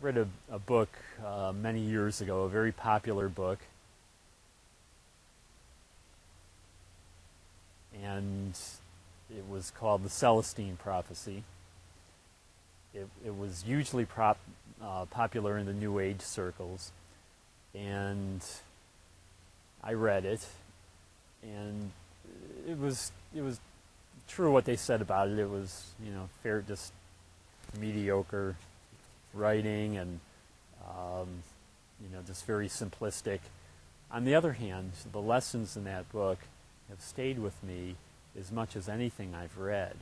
read a book many years ago, a very popular book, and it was called The Celestine Prophecy. It was hugely popular in the New Age circles, and I read it, and it was true what they said about it. It was, fair, just mediocre writing, and just very simplistic. On the other hand, the lessons in that book have stayed with me as much as anything I've read.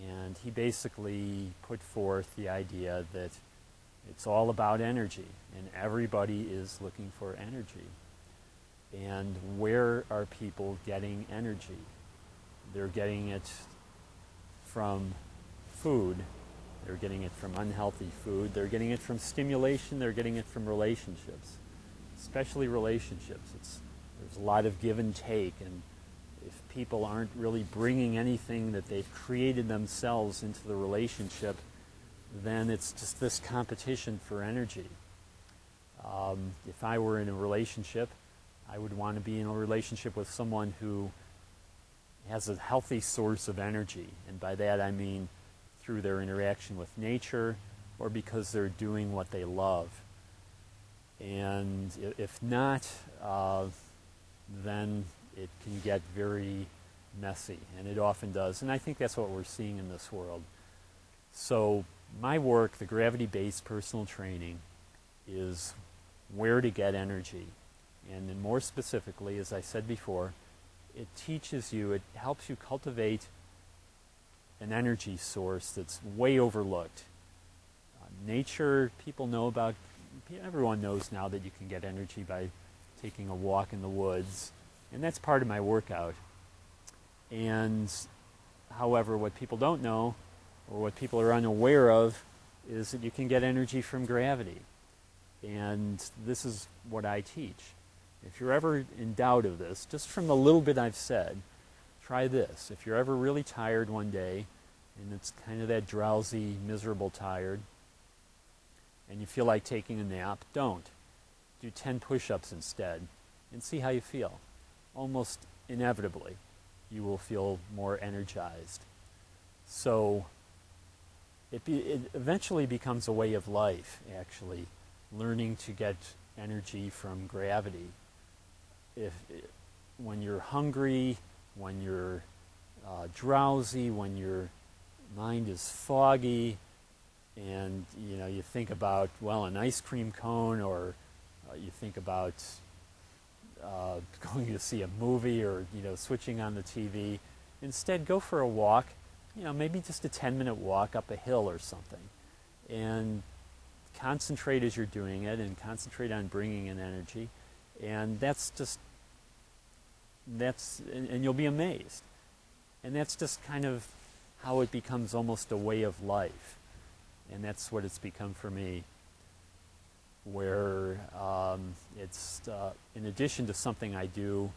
And he basically put forth the idea that it's all about energy, and everybody is looking for energy. And where are people getting energy? They're getting it from food. They're getting it from unhealthy food. They're getting it from stimulation. They're getting it from relationships, especially relationships. There's a lot of give and take, and if people aren't really bringing anything that they've created themselves into the relationship, then it's just this competition for energy. If I were in a relationship, I would want to be in a relationship with someone who has a healthy source of energy, and by that I mean through their interaction with nature or because they're doing what they love. And if not, then it can get very messy, and it often does. And I think that's what we're seeing in this world. So my work, the gravity-based personal training, is where to get energy. And then more specifically, as I said before, it teaches you, it helps you cultivate an energy source that's way overlooked. Nature, people know about, everyone knows now that you can get energy by taking a walk in the woods, and that's part of my workout. And however, what people don't know, or what people are unaware of, is that you can get energy from gravity. And this is what I teach. If you're ever in doubt of this, just from the little bit I've said, try this. If you're ever really tired one day, and it's kind of that drowsy, miserable tired, and you feel like taking a nap, don't. Do 10 push-ups instead, and see how you feel. Almost inevitably, you will feel more energized. So it eventually becomes a way of life, actually, learning to get energy from gravity. When you're hungry, when you're drowsy, when your mind is foggy, and you think about, well, an ice cream cone, or you think about going to see a movie, or switching on the TV. Instead, go for a walk, maybe just a 10-minute walk up a hill or something, and concentrate as you're doing it, and concentrate on bringing in energy, and and you'll be amazed. And that's just kind of how it becomes almost a way of life, and that's what it's become for me, where it's in addition to something I do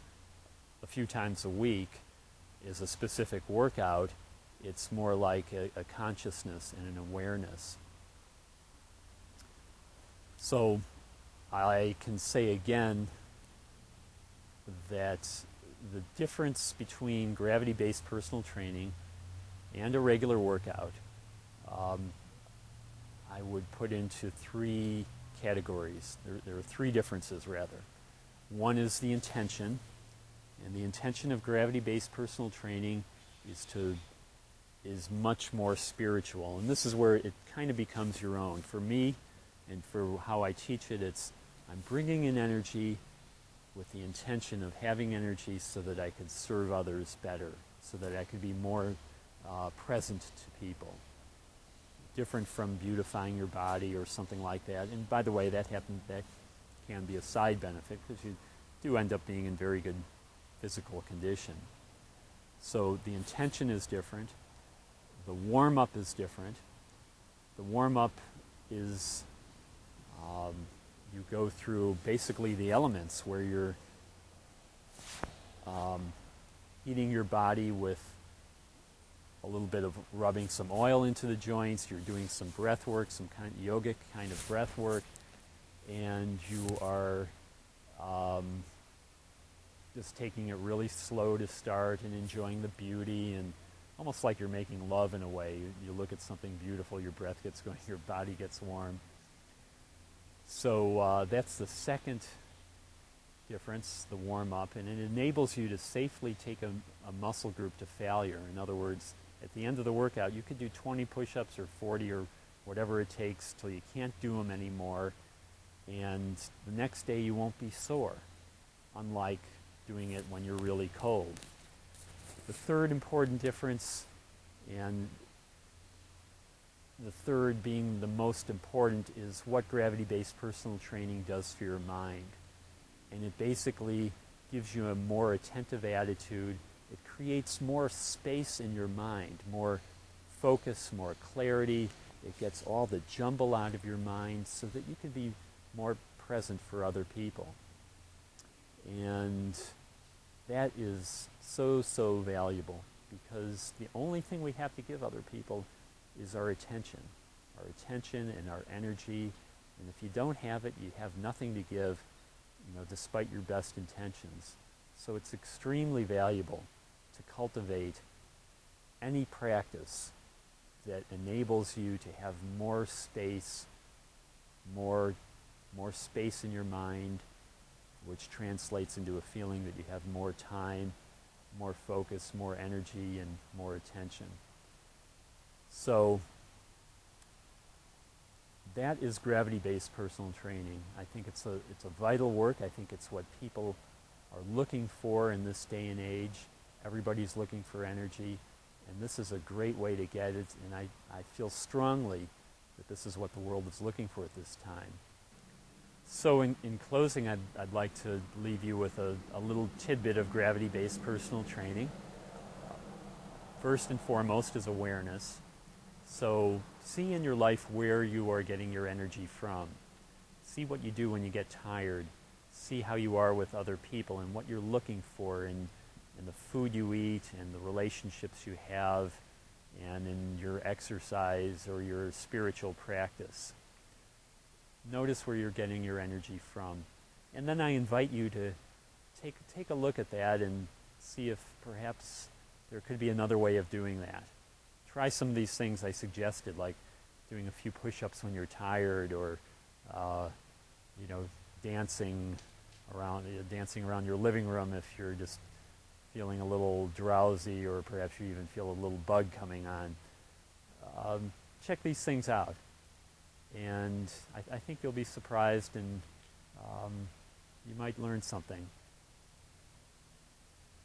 a few times a week is a specific workout. It's more like a consciousness and an awareness. So I can say again that the difference between gravity-based personal training and a regular workout, I would put into three categories. There are three differences, rather. One is the intention, and the intention of gravity-based personal training is much more spiritual, and this is where it kind of becomes your own. For me, and for how I teach it, I'm bringing in energy with the intention of having energy so that I could serve others better, so that I could be more present to people. Different from beautifying your body or something like that. And by the way, that can be a side benefit, because you do end up being in very good physical condition. So the intention is different. The warm-up is different. The warm-up is you go through basically the elements, where you're heating your body with a little bit of rubbing some oil into the joints, you're doing some breath work, some kind of yogic kind of breath work, and you are just taking it really slow to start and enjoying the beauty, and almost like you're making love in a way. You look at something beautiful, your breath gets going, your body gets warm. So that's the second difference, the warm-up, and it enables you to safely take a muscle group to failure. In other words, at the end of the workout, you could do 20 push-ups or 40 or whatever it takes till you can't do them anymore, and the next day you won't be sore, unlike doing it when you're really cold. The third important difference, and the third being the most important, is what gravity-based personal training does for your mind. And it basically gives you a more attentive attitude. It creates more space in your mind, more focus, more clarity. It gets all the jumble out of your mind so that you can be more present for other people. And that is so, so valuable, because the only thing we have to give other people is our attention and our energy. And if you don't have it, you have nothing to give, despite your best intentions. So it's extremely valuable to cultivate any practice that enables you to have more space, more space in your mind, which translates into a feeling that you have more time, more focus, more energy, and more attention. So that is gravity-based personal training. I think it's a vital work. I think it's what people are looking for in this day and age. Everybody's looking for energy, and this is a great way to get it, and I feel strongly that this is what the world is looking for at this time. So in closing, I'd like to leave you with a little tidbit of gravity-based personal training. First and foremost is awareness. So see in your life where you are getting your energy from. See what you do when you get tired. See how you are with other people and what you're looking for in the food you eat and the relationships you have and in your exercise or your spiritual practice. Notice where you're getting your energy from. And then I invite you to take a look at that and see if perhaps there could be another way of doing that. Try some of these things I suggested, like doing a few push-ups when you're tired, or dancing around your living room if you're just feeling a little drowsy, or perhaps you even feel a little bug coming on. Check these things out. And I think you'll be surprised, and you might learn something.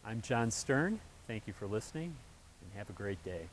I'm John Stern. Thank you for listening, and have a great day.